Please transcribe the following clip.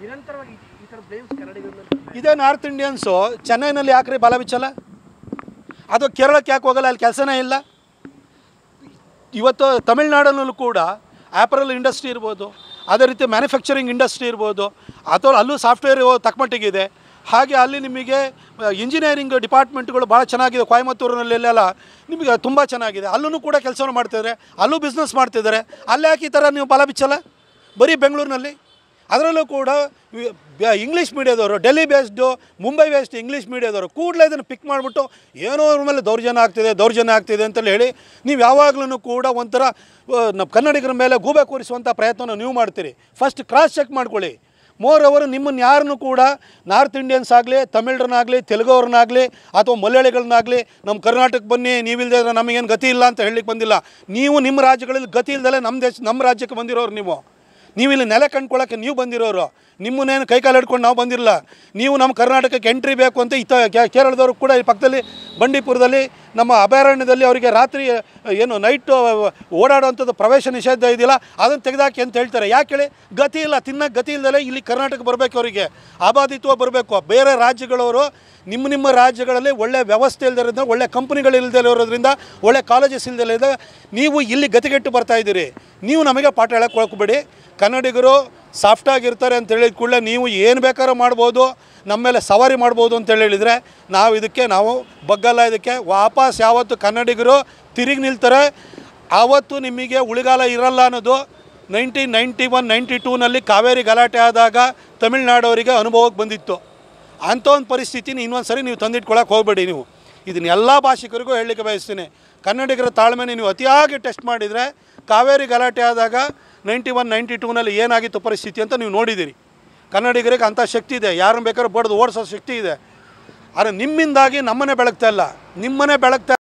ನಿರಂತರವಾಗಿ ಈ ಥರ ಬ್ಲೇಮ್ಸ್ ಕನ್ನಡಿಗರ ಮೇಲೆ ಇದೇ ನಾರ್ತ್ ಇಂಡಿಯನ್ಸು ಚೆನ್ನೈನಲ್ಲಿ ಯಾಕ್ರಿ ಬಲ ಬಿಚ್ಚಲ್ಲ? ಅದು ಕೇರಳಕ್ಕೆ ಯಾಕೆ ಹೋಗಲ್ಲ? ಅಲ್ಲಿ ಕೆಲಸನೇ ಇಲ್ಲ. ಇವತ್ತು ತಮಿಳ್ನಾಡಲ್ಲೂ ಕೂಡ ಆ್ಯಪರಲ್ ಇಂಡಸ್ಟ್ರಿ ಇರ್ಬೋದು, ಅದೇ ರೀತಿ ಮ್ಯಾನುಫ್ಯಾಕ್ಚರಿಂಗ್ ಇಂಡಸ್ಟ್ರಿ ಇರ್ಬೋದು, ಅಥವಾ ಅಲ್ಲೂ ಸಾಫ್ಟ್ವೇರ್ ತಕ್ಕಮಟ್ಟಿಗಿದೆ. ಹಾಗೆ ಅಲ್ಲಿ ನಿಮಗೆ ಇಂಜಿನಿಯರಿಂಗ್ ಡಿಪಾರ್ಟ್ಮೆಂಟ್ಗಳು ಭಾಳ ಚೆನ್ನಾಗಿದೆ. ಕೊಯಮತ್ತೂರಿನಲ್ಲೆಲ್ಲ ನಿಮಗೆ ತುಂಬ ಚೆನ್ನಾಗಿದೆ. ಅಲ್ಲೂ ಕೂಡ ಕೆಲಸವನ್ನು ಮಾಡ್ತಿದ್ದಾರೆ, ಅಲ್ಲೂ ಬಿಸ್ನೆಸ್ ಮಾಡ್ತಿದ್ದಾರೆ. ಅಲ್ಲಿ ಯಾಕೆ ಈ ಥರ ನೀವು ಬಲ ಬಿಚ್ಚಲ್ಲ? ಬರೀ ಬೆಂಗಳೂರಿನಲ್ಲಿ ಅದರಲ್ಲೂ ಕೂಡ ಇಂಗ್ಲೀಷ್ ಮೀಡಿಯಾದವರು, Delhi based, Mumbai based English ಮೀಡಿಯಾದವರು ಕೂಡಲೇ ಇದನ್ನು ಪಿಕ್ ಮಾಡಿಬಿಟ್ಟು ಏನೋ ಅವ್ರ ಮೇಲೆ ದೌರ್ಜನ್ಯ ಆಗ್ತಿದೆ ಅಂತೇಳಿ ಹೇಳಿ ನೀವು ಯಾವಾಗಲೂ ಕೂಡ ಒಂಥರ ನಮ್ಮ ಕನ್ನಡಿಗರ ಮೇಲೆ ಗೂಬೆ ಕೂರಿಸುವಂಥ ಪ್ರಯತ್ನವನ್ನು ನೀವು ಮಾಡ್ತೀರಿ. ಫಸ್ಟ್ ಕ್ರಾಸ್ ಚೆಕ್ ಮಾಡ್ಕೊಳ್ಳಿ. ಮೋರ್ ಓವರ್ ನಿಮ್ಮನ್ನು ಯಾರನ್ನೂ ಕೂಡ ನಾರ್ತ್ ಇಂಡಿಯನ್ಸ್ ಆಗಲಿ, ತಮಿಳರನ್ನಾಗಲಿ, ತೆಲುಗವ್ರನ್ನಾಗಲಿ ಅಥವಾ ಮಲಯಾಳಿಗಳನ್ನಾಗಲಿ ನಮ್ಮ ಕರ್ನಾಟಕಕ್ಕೆ ಬನ್ನಿ ನೀವಿಲ್ಲದೆ ನಮಗೇನು ಗತಿ ಇಲ್ಲ ಅಂತ ಹೇಳಲಿಕ್ಕೆ ಬಂದಿಲ್ಲ. ನೀವು ನಿಮ್ಮ ರಾಜ್ಯಗಳಲ್ಲಿ ಗತಿ ಇಲ್ದಲೇ ನಮ್ಮ ರಾಜ್ಯಕ್ಕೆ ಬಂದಿರೋರು. ನೀವು ಇಲ್ಲಿ ನೆಲೆ ಕಂಡ್ಕೊಳ್ಳೋಕ್ಕೆ ನೀವು ಬಂದಿರೋರು. ನಿಮ್ಮನ್ನೇನು ಕೈಕಾಲು ಹಿಡ್ಕೊಂಡು ನಾವು ಬಂದಿರಲ್ಲ. ನೀವು ನಮ್ಮ ಕರ್ನಾಟಕಕ್ಕೆ ಎಂಟ್ರಿ ಬೇಕು ಅಂತ ಕೇರಳದವರು ಕೂಡ ಈ ಪಕ್ಕದಲ್ಲಿ ಬಂಡೀಪುರದಲ್ಲಿ ನಮ್ಮ ಅಭಯಾರಣ್ಯದಲ್ಲಿ ಅವರಿಗೆ ರಾತ್ರಿ ಏನು ನೈಟು ಓಡಾಡೋವಂಥದ್ದು ಪ್ರವೇಶ ನಿಷೇಧ ಇದೆಯಲ್ಲ, ಅದನ್ನು ತೆಗೆದಾಕಿ ಅಂತ ಹೇಳ್ತಾರೆ. ಯಾಕೆ ಹೇಳಿ? ಗತಿ ಇಲ್ಲ, ತಿನ್ನೋಕ್ಕೆ ಗತಿ ಇಲ್ಲದಲೇ ಇಲ್ಲಿ ಕರ್ನಾಟಕ ಬರಬೇಕು. ಅವರಿಗೆ ಆಬಾದಿತ್ವ ಬರಬೇಕು. ಬೇರೆ ರಾಜ್ಯಗಳವರು ನಿಮ್ಮ ರಾಜ್ಯಗಳಲ್ಲಿ ಒಳ್ಳೆ ವ್ಯವಸ್ಥೆ ಇಲ್ಲದಿರೋದ್ರಿಂದ, ಒಳ್ಳೆ ಕಂಪ್ನಿಗಳು ಇಲ್ಲದೆ ಇರೋದ್ರಿಂದ, ಒಳ್ಳೆ ಕಾಲೇಜಸ್ ಇಲ್ಲದೆ ನೀವು ಇಲ್ಲಿ ಗತಿಗೆಟ್ಟು ಬರ್ತಾಯಿದ್ದೀರಿ. ನೀವು ನಮಗೆ ಪಾಠ ಹೇಳಕ್ಕೆ ಹೋಗ್ಬೇಡಿ. ಕನ್ನಡಿಗರು ಸಾಫ್ಟಾಗಿರ್ತಾರೆ ಅಂತ ಹೇಳಿದ ಕೂಡಲೇ ನೀವು ಏನು ಬೇಕಾದ್ರೂ ಮಾಡ್ಬೋದು, ನಮ್ಮ ಮೇಲೆ ಸವಾರಿ ಮಾಡ್ಬೋದು ಅಂತ ಹೇಳಿದರೆ ನಾವು ಬಗ್ಗಲ್ಲ. ಇದಕ್ಕೆ ವಾಪಸ್ ಯಾವತ್ತು ಕನ್ನಡಿಗರು ತಿರುಗಿ ನಿಲ್ತಾರೆ ಆವತ್ತು ನಿಮಗೆ ಉಳಿಗಾಲ ಇರಲ್ಲ ಅನ್ನೋದು 1991-92ನಲ್ಲಿ ಕಾವೇರಿ ಗಲಾಟೆ ಆದಾಗ ತಮಿಳ್ನಾಡವರಿಗೆ ಅನುಭವಕ್ಕೆ ಬಂದಿತ್ತು. ಅಂಥ ಒಂದು ಪರಿಸ್ಥಿತಿನ ಇನ್ನೊಂದು ಸರಿ ನೀವು ತಂದಿಟ್ಕೊಳ್ಳೋಕೆ ಹೋಗಬೇಡಿ. ನೀವು ಇದನ್ನ ಎಲ್ಲ ಭಾಷಿಕರಿಗೂ ಹೇಳಲಿಕ್ಕೆ ಬಯಸ್ತೀನಿ. ಕನ್ನಡಿಗರ ತಾಳ್ಮೆನ ನೀವು ಅತಿಯಾಗಿ ಟೆಸ್ಟ್ ಮಾಡಿದರೆ ಕಾವೇರಿ ಗಲಾಟೆ ಆದಾಗ 91-92ನಲ್ಲಿ ಏನಾಗಿತ್ತು ಪರಿಸ್ಥಿತಿ ಅಂತ ನೀವು ನೋಡಿದ್ದೀರಿ. ಕನ್ನಡಿಗರಿಗೆ ಅಂಥ ಶಕ್ತಿ ಇದೆ, ಯಾರನ್ನು ಬೇಕಾದ್ರೂ ಬಡ್ದು ಓಡಿಸೋ ಶಕ್ತಿ ಇದೆ. ಆದರೆ ನಿಮ್ಮಿಂದಾಗಿ ನಮ್ಮನ್ನೇ ಬೆಳಗ್ತಾ ಇಲ್ಲ, ನಿಮ್ಮನ್ನೇ ಬೆಳಗ್ತಾ